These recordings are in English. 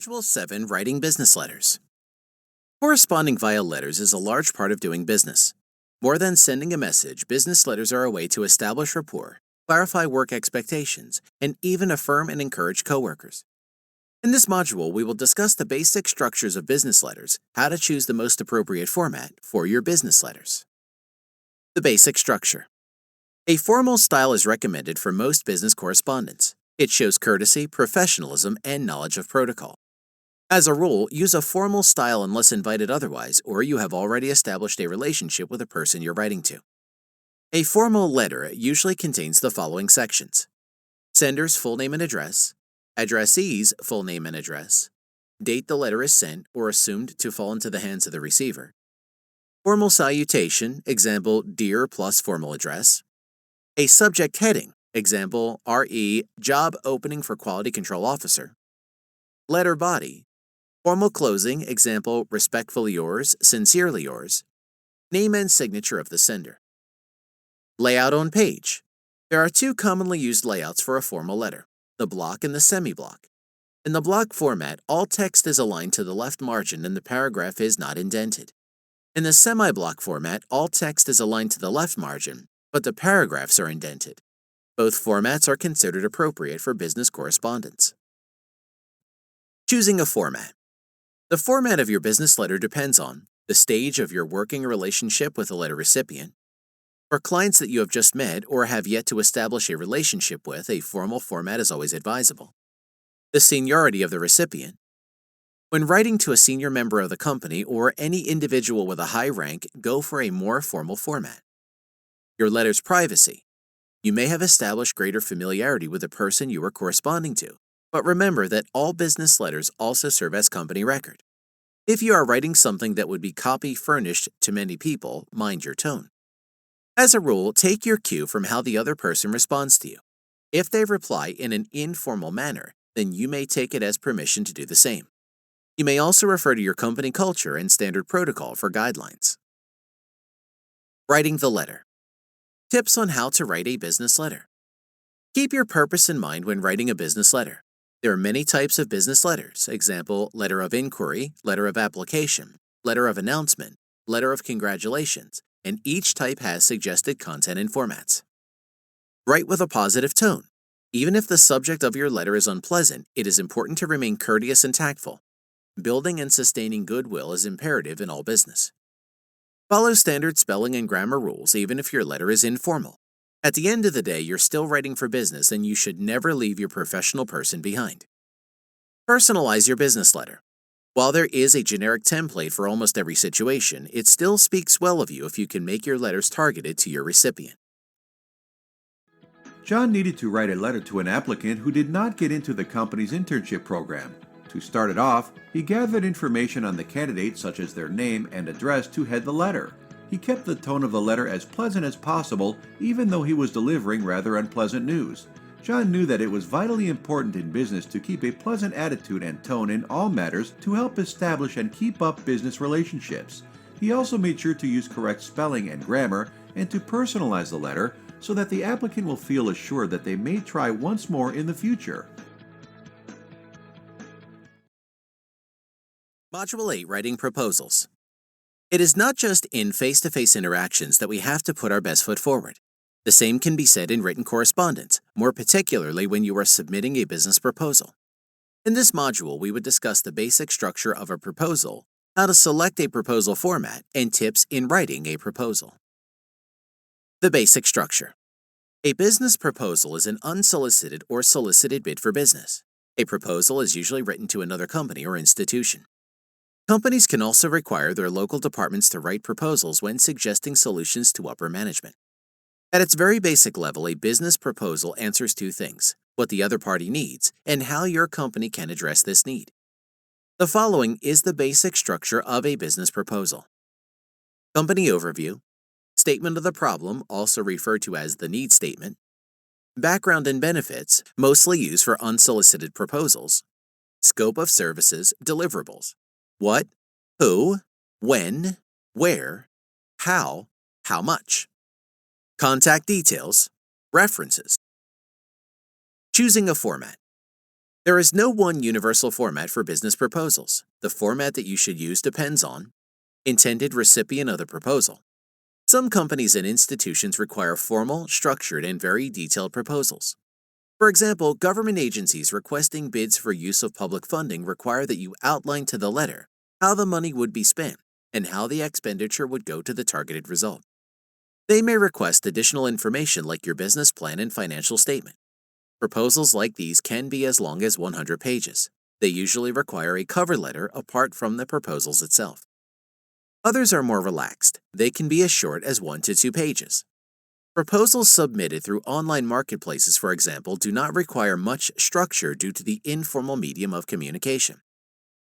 Module 7 Writing Business Letters. Corresponding via letters is a large part of doing business. More than sending a message, business letters are a way to establish rapport, clarify work expectations, and even affirm and encourage coworkers. In this module, we will discuss the basic structures of business letters, how to choose the most appropriate format for your business letters. The basic structure. A formal style is recommended for most business correspondence. It shows courtesy, professionalism, and knowledge of protocol. As a rule, use a formal style unless invited otherwise, or you have already established a relationship with the person you're writing to. A formal letter usually contains the following sections: sender's full name and address, addressee's full name and address, date the letter is sent or assumed to fall into the hands of the receiver, formal salutation, example, dear plus formal address, a subject heading, example, RE, job opening for quality control officer, letter body, formal closing, example, respectfully yours, sincerely yours, name and signature of the sender. Layout on page. There are two commonly used layouts for a formal letter, the block and the semi-block. In the block format, all text is aligned to the left margin and the paragraph is not indented. In the semi-block format, all text is aligned to the left margin, but the paragraphs are indented. Both formats are considered appropriate for business correspondence. Choosing a format. The format of your business letter depends on the stage of your working relationship with the letter recipient. For clients that you have just met or have yet to establish a relationship with, a formal format is always advisable. The seniority of the recipient. When writing to a senior member of the company or any individual with a high rank, go for a more formal format. Your letter's privacy. You may have established greater familiarity with the person you are corresponding to, but remember that all business letters also serve as company record. If you are writing something that would be copy furnished to many people, mind your tone. As a rule, take your cue from how the other person responds to you. If they reply in an informal manner, then you may take it as permission to do the same. You may also refer to your company culture and standard protocol for guidelines. Writing the letter. Tips on how to write a business letter. Keep your purpose in mind when writing a business letter. There are many types of business letters, example, letter of inquiry, letter of application, letter of announcement, letter of congratulations, and each type has suggested content and formats. Write with a positive tone. Even if the subject of your letter is unpleasant, it is important to remain courteous and tactful. Building and sustaining goodwill is imperative in all business. Follow standard spelling and grammar rules even if your letter is informal. At the end of the day, you're still writing for business and you should never leave your professional person behind. Personalize your business letter. While there is a generic template for almost every situation, it still speaks well of you if you can make your letters targeted to your recipient. John needed to write a letter to an applicant who did not get into the company's internship program. To start it off, he gathered information on the candidate such as their name and address to head the letter. He kept the tone of the letter as pleasant as possible, even though he was delivering rather unpleasant news. John knew that it was vitally important in business to keep a pleasant attitude and tone in all matters to help establish and keep up business relationships. He also made sure to use correct spelling and grammar and to personalize the letter so that the applicant will feel assured that they may try once more in the future. Module 8 Writing Proposals. It is not just in face-to-face interactions that we have to put our best foot forward. The same can be said in written correspondence, more particularly when you are submitting a business proposal. In this module, we would discuss the basic structure of a proposal, how to select a proposal format, and tips in writing a proposal. The basic structure. A business proposal is an unsolicited or solicited bid for business. A proposal is usually written to another company or institution. Companies can also require their local departments to write proposals when suggesting solutions to upper management. At its very basic level, a business proposal answers two things: what the other party needs and how your company can address this need. The following is the basic structure of a business proposal. Company overview, statement of the problem, also referred to as the need statement, background and benefits, mostly used for unsolicited proposals, scope of services, deliverables, what, who, when, where, how much, contact details, references. Choosing a format. There is no one universal format for business proposals. The format that you should use depends on intended recipient of the proposal. Some companies and institutions require formal, structured, and very detailed proposals. For example, government agencies requesting bids for use of public funding require that you outline to the letter how the money would be spent and how the expenditure would go to the targeted result. They may request additional information like your business plan and financial statement. Proposals like these can be as long as 100 pages. They usually require a cover letter apart from the proposals itself. Others are more relaxed. They can be as short as 1 to 2 pages. Proposals submitted through online marketplaces, for example, do not require much structure due to the informal medium of communication.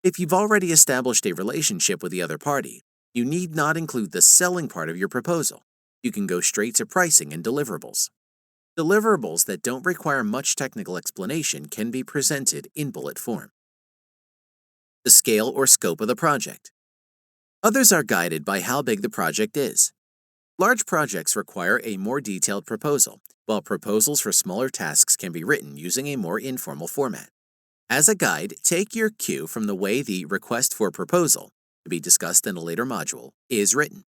If you've already established a relationship with the other party, you need not include the selling part of your proposal. You can go straight to pricing and deliverables. Deliverables that don't require much technical explanation can be presented in bullet form. The scale or scope of the project. Others are guided by how big the project is. Large projects require a more detailed proposal, while proposals for smaller tasks can be written using a more informal format. As a guide, take your cue from the way the request for proposal, to be discussed in a later module, is written.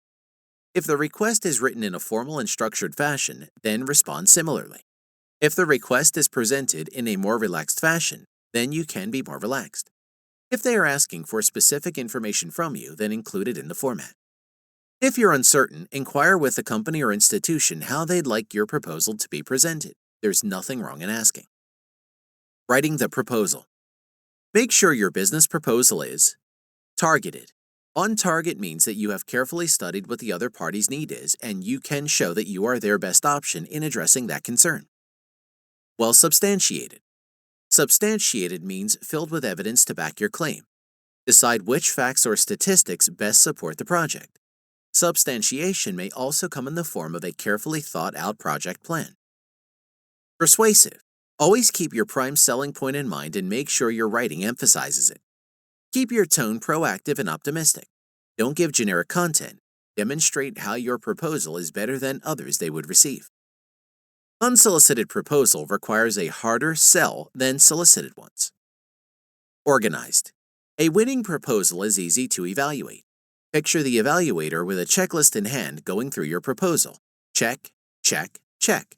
If the request is written in a formal and structured fashion, then respond similarly. If the request is presented in a more relaxed fashion, then you can be more relaxed. If they are asking for specific information from you, then include it in the format. If you're uncertain, inquire with the company or institution how they'd like your proposal to be presented. There's nothing wrong in asking. Writing the proposal. Make sure your business proposal is targeted. On target means that you have carefully studied what the other party's need is, and you can show that you are their best option in addressing that concern. Well substantiated. Substantiated means filled with evidence to back your claim. Decide which facts or statistics best support the project. Substantiation may also come in the form of a carefully thought-out project plan. Persuasive. Always keep your prime selling point in mind and make sure your writing emphasizes it. Keep your tone proactive and optimistic. Don't give generic content. Demonstrate how your proposal is better than others they would receive. Unsolicited proposal requires a harder sell than solicited ones. Organized. A winning proposal is easy to evaluate. Picture the evaluator with a checklist in hand going through your proposal. Check, check, check.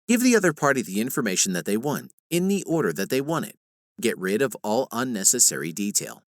Give the other party the information that they want in the order that they want it. Get rid of all unnecessary detail.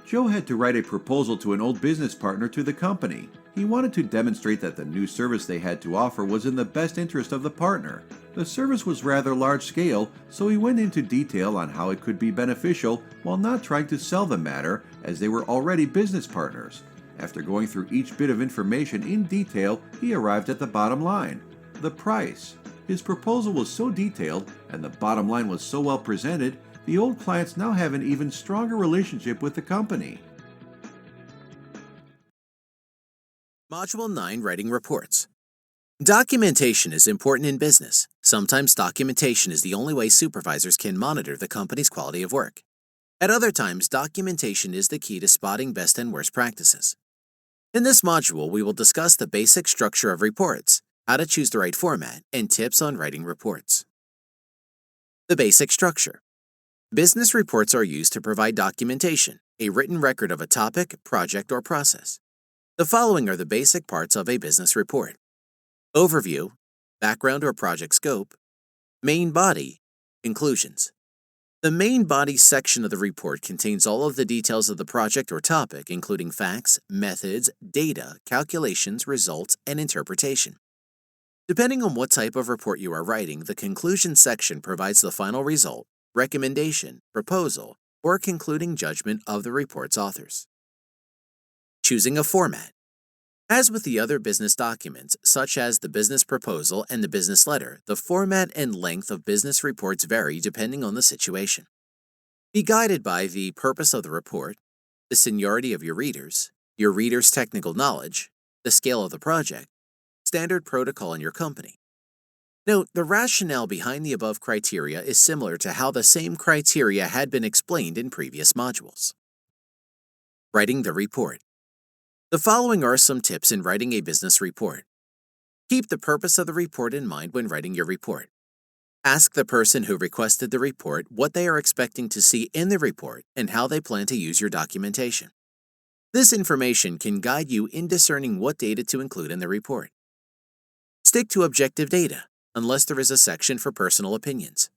Joe had to write a proposal to an old business partner to the company. He wanted to demonstrate that the new service they had to offer was in the best interest of the partner. The service was rather large scale, so he went into detail on how it could be beneficial while not trying to sell the matter, as they were already business partners. After going through each bit of information in detail, he arrived at the bottom line: the price. His proposal was so detailed and the bottom line was so well presented, the old clients now have an even stronger relationship with the company. Module 9, Writing Reports. Documentation is important in business. Sometimes documentation is the only way supervisors can monitor the company's quality of work. At other times, documentation is the key to spotting best and worst practices. In this module, we will discuss the basic structure of reports, how to choose the right format, and tips on writing reports. The basic structure. Business reports are used to provide documentation, a written record of a topic, project, or process. The following are the basic parts of a business report: overview, background or project scope, main body, conclusions. The main body section of the report contains all of the details of the project or topic, including facts, methods, data, calculations, results, and interpretation. Depending on what type of report you are writing, the conclusion section provides the final result, recommendation, proposal, or concluding judgment of the report's authors. Choosing a format. As with the other business documents, such as the business proposal and the business letter, the format and length of business reports vary depending on the situation. Be guided by the purpose of the report, the seniority of your readers' technical knowledge, the scale of the project, standard protocol in your company. Note, the rationale behind the above criteria is similar to how the same criteria had been explained in previous modules. Writing the report. The following are some tips in writing a business report. Keep the purpose of the report in mind when writing your report. Ask the person who requested the report what they are expecting to see in the report and how they plan to use your documentation. This information can guide you in discerning what data to include in the report. Stick to objective data, unless there is a section for personal opinions.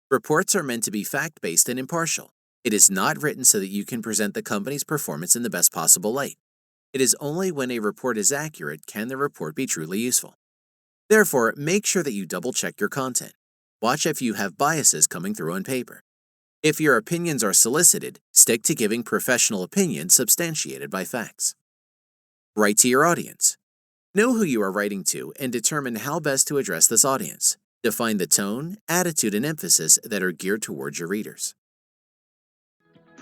Reports are meant to be fact-based and impartial. It is not written so that you can present the company's performance in the best possible light. It is only when a report is accurate can the report be truly useful. Therefore, make sure that you double-check your content. Watch if you have biases coming through on paper. If your opinions are solicited, stick to giving professional opinions substantiated by facts. Write to your audience. Know who you are writing to and determine how best to address this audience. Define the tone, attitude, and emphasis that are geared towards your readers.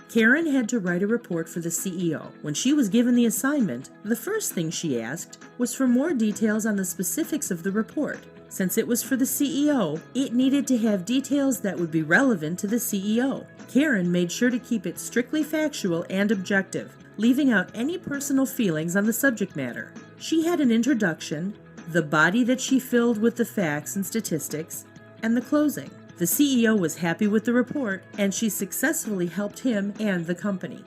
Karen had to write a report for the CEO. When she was given the assignment, the first thing she asked was for more details on the specifics of the report. Since it was for the CEO, it needed to have details that would be relevant to the CEO. Karen made sure to keep it strictly factual and objective, leaving out any personal feelings on the subject matter. She had an introduction, the body that she filled with the facts and statistics, and the closing. The CEO was happy with the report, and she successfully helped him and the company.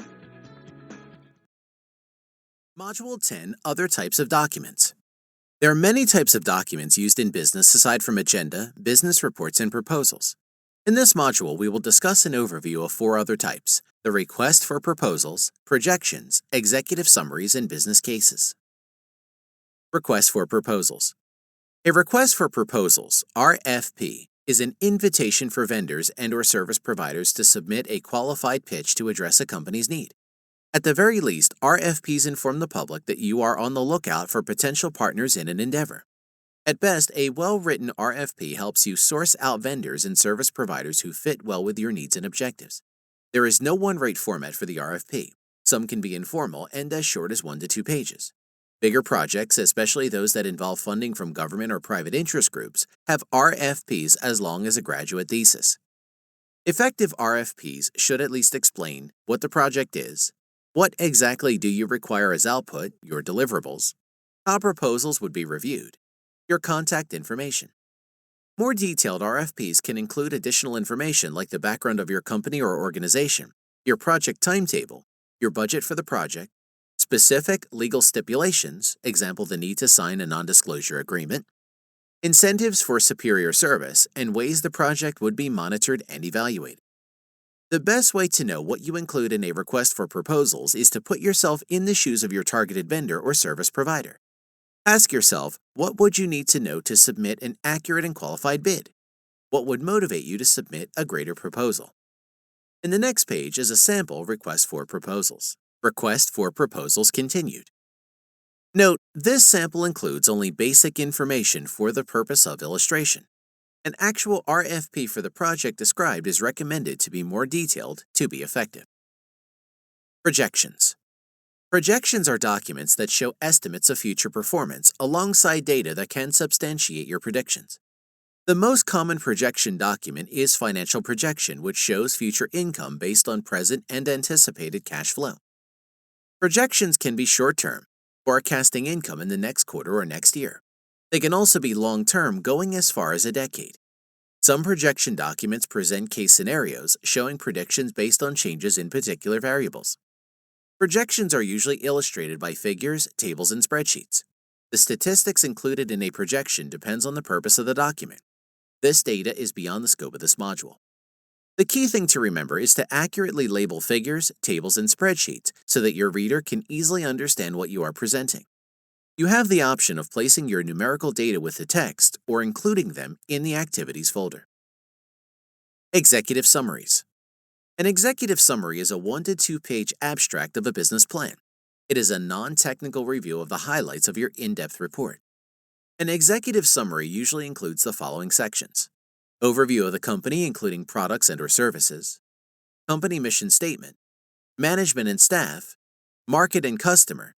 Module 10. Other types of documents. There are many types of documents used in business aside from agenda, business reports, and proposals. In this module, we will discuss an overview of 4 other types: the request for proposals, projections, executive summaries, and business cases. Request for proposals. A request for proposals, RFP, is an invitation for vendors and/or service providers to submit a qualified pitch to address a company's need. At the very least, RFPs inform the public that you are on the lookout for potential partners in an endeavor. At best, a well-written RFP helps you source out vendors and service providers who fit well with your needs and objectives. There is no one-rate format for the RFP. Some can be informal and as short as 1 to 2 pages. Bigger projects, especially those that involve funding from government or private interest groups, have RFPs as long as a graduate thesis. Effective RFPs should at least explain what the project is, what exactly do you require as output, your deliverables, how proposals would be reviewed, your contact information. More detailed RFPs can include additional information like the background of your company or organization, your project timetable, your budget for the project, specific legal stipulations, example the need to sign a non-disclosure agreement, incentives for superior service, and ways the project would be monitored and evaluated. The best way to know what you include in a request for proposals is to put yourself in the shoes of your targeted vendor or service provider. Ask yourself, what would you need to know to submit an accurate and qualified bid? What would motivate you to submit a greater proposal? In the next page is a sample request for proposals. Request for proposals continued. Note, this sample includes only basic information for the purpose of illustration. An actual RFP for the project described is recommended to be more detailed to be effective. Projections. Projections are documents that show estimates of future performance alongside data that can substantiate your predictions. The most common projection document is financial projection, which shows future income based on present and anticipated cash flow. Projections can be short-term, forecasting income in the next quarter or next year. They can also be long-term, going as far as a decade. Some projection documents present case scenarios showing predictions based on changes in particular variables. Projections are usually illustrated by figures, tables, and spreadsheets. The statistics included in a projection depends on the purpose of the document. This data is beyond the scope of this module. The key thing to remember is to accurately label figures, tables, and spreadsheets so that your reader can easily understand what you are presenting. You have the option of placing your numerical data with the text or including them in the Activities folder. Executive Summaries. An executive summary is a 1 to 2 page abstract of a business plan. It is a non-technical review of the highlights of your in-depth report. An executive summary usually includes the following sections: overview of the company including products and/or services, company mission statement, management and staff, market and customer,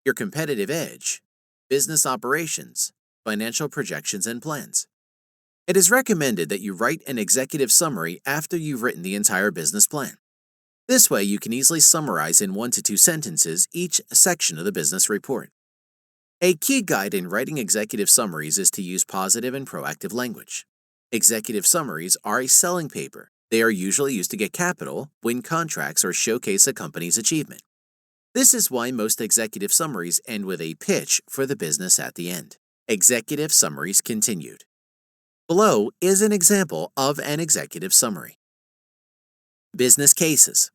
your competitive edge, business operations, financial projections and plans. It is recommended that you write an executive summary after you've written the entire business plan. This way, you can easily summarize in 1 to 2 sentences each section of the business report. A key guide in writing executive summaries is to use positive and proactive language. Executive summaries are a selling paper. They are usually used to get capital, win contracts, or showcase a company's achievement. This is why most executive summaries end with a pitch for the business at the end. Executive summaries continued. Below is an example of an executive summary. Business cases.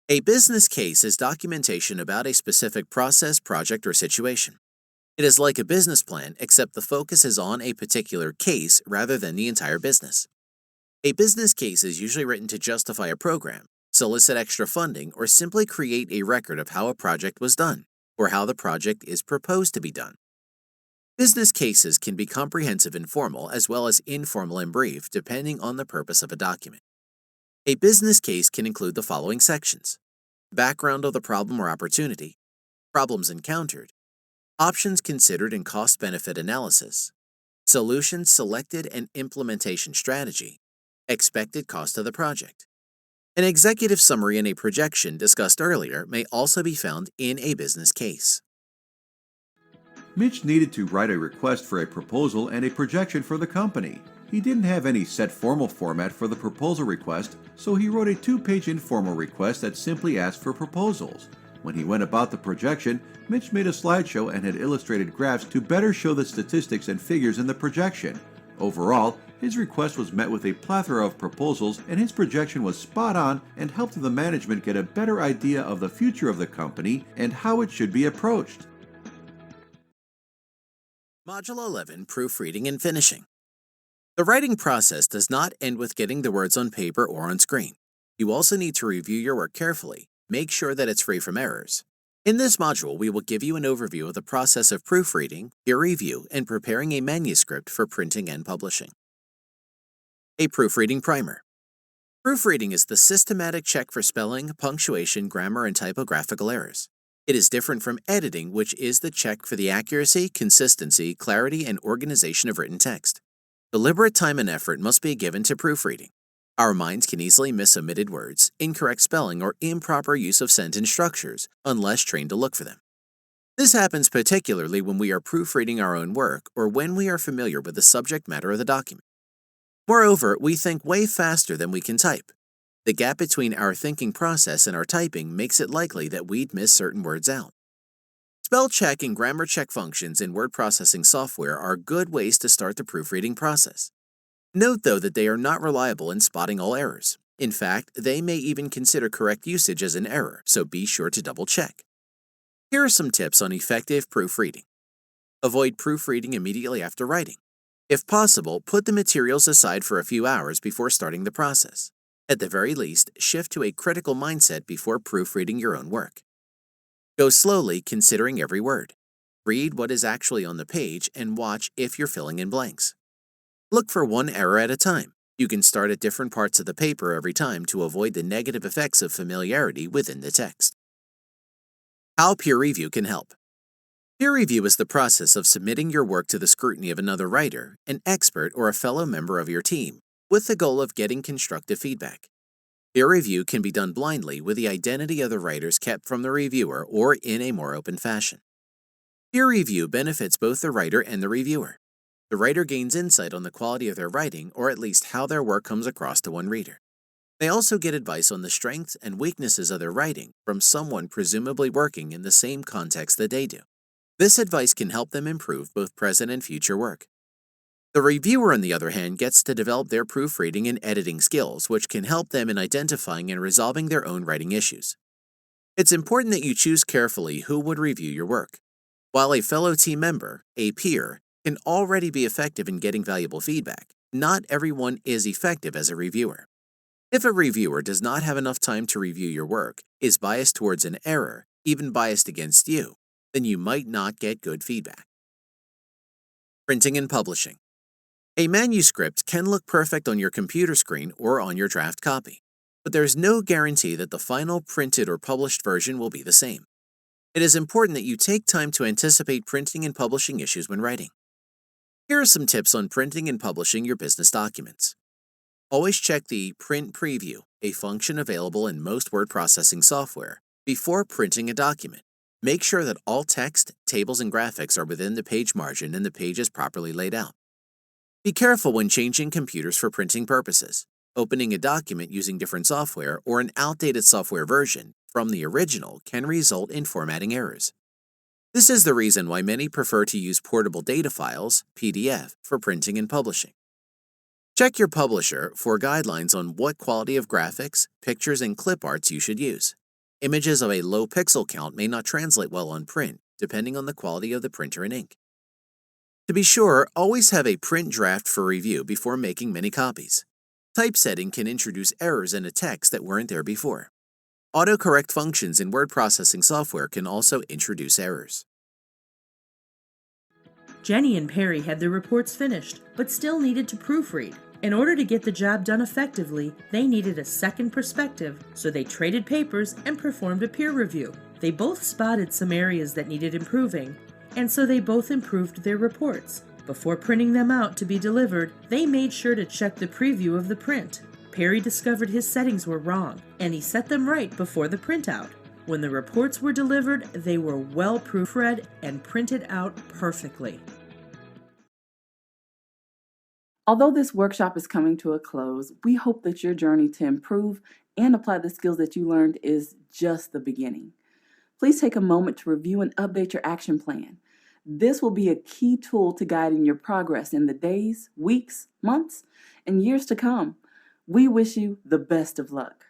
A business case is documentation about a specific process, project, or situation. It is like a business plan, except the focus is on a particular case rather than the entire business. A business case is usually written to justify a program, solicit extra funding, or simply create a record of how a project was done, or how the project is proposed to be done. Business cases can be comprehensive and formal, as well as informal and brief, depending on the purpose of a document. A business case can include the following sections: background of the problem or opportunity, problems encountered, options considered and cost-benefit analysis, solutions selected and implementation strategy, expected cost of the project. An executive summary and a projection discussed earlier may also be found in a business case. Mitch needed to write a request for a proposal and a projection for the company. He didn't have any set formal format for the proposal request, so he wrote a 2-page informal request that simply asked for proposals. When he went about the projection, Mitch made a slideshow and had illustrated graphs to better show the statistics and figures in the projection. Overall, his request was met with a plethora of proposals, and his projection was spot on and helped the management get a better idea of the future of the company and how it should be approached. Module 11, Proofreading and Finishing. The writing process does not end with getting the words on paper or on screen. You also need to review your work carefully. Make sure that it's free from errors. In this module, we will give you an overview of the process of proofreading, peer review, and preparing a manuscript for printing and publishing. A proofreading primer. Proofreading is the systematic check for spelling, punctuation, grammar, and typographical errors. It is different from editing, which is the check for the accuracy, consistency, clarity, and organization of written text. Deliberate time and effort must be given to proofreading. Our minds can easily miss omitted words, incorrect spelling, or improper use of sentence structures unless trained to look for them. This happens particularly when we are proofreading our own work or when we are familiar with the subject matter of the document. Moreover, we think way faster than we can type. The gap between our thinking process and our typing makes it likely that we'd miss certain words out. Spell check and grammar check functions in word processing software are good ways to start the proofreading process. Note, though, that they are not reliable in spotting all errors. In fact, they may even consider correct usage as an error, so be sure to double-check. Here are some tips on effective proofreading. Avoid proofreading immediately after writing. If possible, put the materials aside for a few hours before starting the process. At the very least, shift to a critical mindset before proofreading your own work. Go slowly, considering every word. Read what is actually on the page and watch if you're filling in blanks. Look for one error at a time. You can start at different parts of the paper every time to avoid the negative effects of familiarity within the text. How peer review can help. Peer review is the process of submitting your work to the scrutiny of another writer, an expert, or a fellow member of your team, with the goal of getting constructive feedback. Peer review can be done blindly with the identity of the writers kept from the reviewer or in a more open fashion. Peer review benefits both the writer and the reviewer. The writer gains insight on the quality of their writing, or at least how their work comes across to one reader. They also get advice on the strengths and weaknesses of their writing from someone presumably working in the same context that they do. This advice can help them improve both present and future work. The reviewer, on the other hand, gets to develop their proofreading and editing skills, which can help them in identifying and resolving their own writing issues. It's important that you choose carefully who would review your work. While a fellow team member, a peer, can already be effective in getting valuable feedback, not everyone is effective as a reviewer. If a reviewer does not have enough time to review your work, is biased towards an error, even biased against you, then you might not get good feedback. Printing and publishing. A manuscript can look perfect on your computer screen or on your draft copy, but there's no guarantee that the final printed or published version will be the same. It is important that you take time to anticipate printing and publishing issues when writing. Here are some tips on printing and publishing your business documents. Always check the Print Preview, a function available in most word processing software, before printing a document. Make sure that all text, tables, and graphics are within the page margin and the page is properly laid out. Be careful when changing computers for printing purposes. Opening a document using different software or an outdated software version from the original can result in formatting errors. This is the reason why many prefer to use portable data files, PDF, for printing and publishing. Check your publisher for guidelines on what quality of graphics, pictures, and clip arts you should use. Images of a low pixel count may not translate well on print, depending on the quality of the printer and ink. To be sure, always have a print draft for review before making many copies. Typesetting can introduce errors in a text that weren't there before. Autocorrect functions in word processing software can also introduce errors. Jenny and Perry had their reports finished, but still needed to proofread. In order to get the job done effectively, they needed a second perspective, so they traded papers and performed a peer review. They both spotted some areas that needed improving, and so they both improved their reports. Before printing them out to be delivered, they made sure to check the preview of the print. Perry discovered his settings were wrong, and he set them right before the printout. When the reports were delivered, they were well proofread and printed out perfectly. Although this workshop is coming to a close, we hope that your journey to improve and apply the skills that you learned is just the beginning. Please take a moment to review and update your action plan. This will be a key tool to guiding your progress in the days, weeks, months, and years to come. We wish you the best of luck.